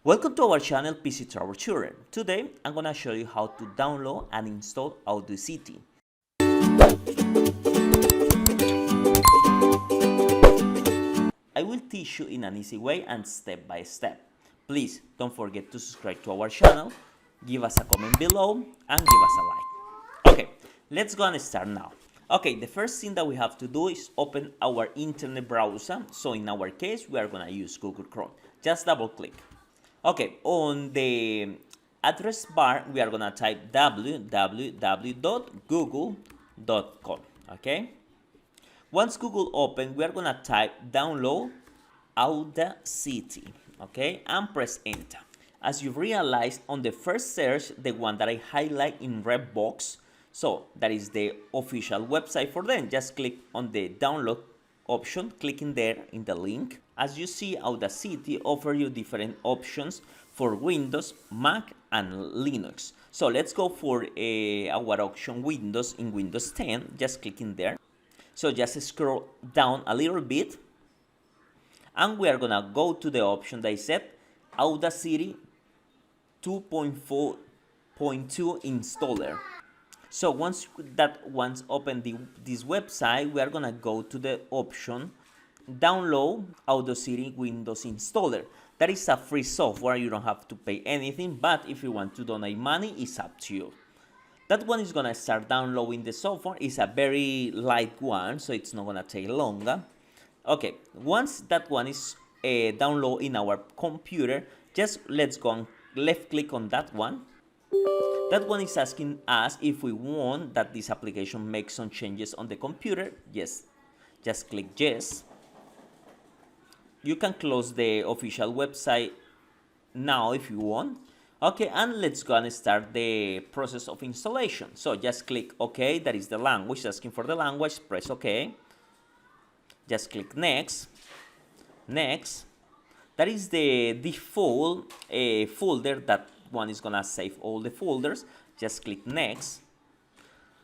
Welcome to our channel PC Troubleshooter. Today I'm gonna show you how to download and install AUDACITY. I will teach you in an easy way and step by step. Please don't forget to subscribe to our channel, give us a comment below and give us a like. Okay, let's go and start now. Okay, the first thing that we have to do is open our internet browser. So in our case, we are gonna use Google Chrome. Just double click. Okay, on the address bar, we are gonna type www.google.com. Okay. Once Google open, we are gonna type download AUDACITY. Okay, and press enter. As you've realized, on the first search, the one that I highlight in red box, so that is the official website for them. Just click on the download option, clicking there in the link. As you see, AUDACITY offers you different options for Windows, Mac, and Linux. So let's go for our option Windows in Windows 10. Just clicking there. So just scroll down a little bit, and we are gonna go to the option that is set AUDACITY 2.4.2 installer. So once open this website, we are gonna go to the option download AUDACITY Windows installer. That is a free software. You don't have to pay anything, but if you want to donate money, it's up to you. That one is gonna start downloading the software. It's a very light one, so it's not gonna take longer. Okay, once that one is downloaded in our computer, just let's go and left click on that one. That one is asking us if we want that this application makes some changes on the computer. Yes, just click yes. You can close the official website now if you want. Okay, and let's go and start the process of installation. So just click OK, that is the language, asking for the language, press OK. Just click next, next. That is the default folder. That one is gonna save all the folders. Just click next.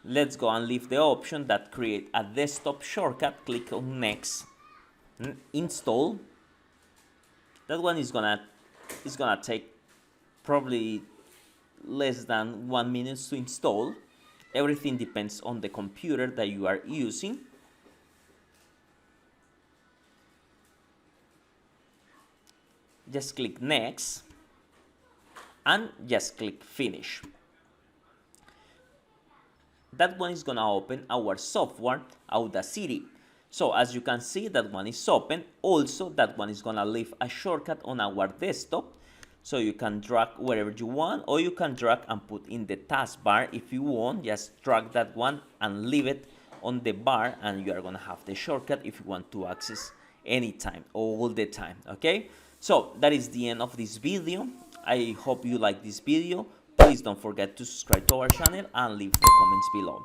Let's go and leave the option that create a desktop shortcut. Click on next. Install. That one is gonna take probably less than 1 minute to install. Everything depends on the computer that you are using. Just click next and just click finish. That one is gonna open our software AUDACITY. So as you can see, that one is open. Also, that one is gonna leave a shortcut on our desktop, so you can drag wherever you want, or you can drag and put in the taskbar if you want. Just drag that one and leave it on the bar, and you are gonna have the shortcut if you want to access anytime, all the time. Okay, so that is the end of this video. I hope you like this video. Please don't forget to subscribe to our channel and leave the comments below.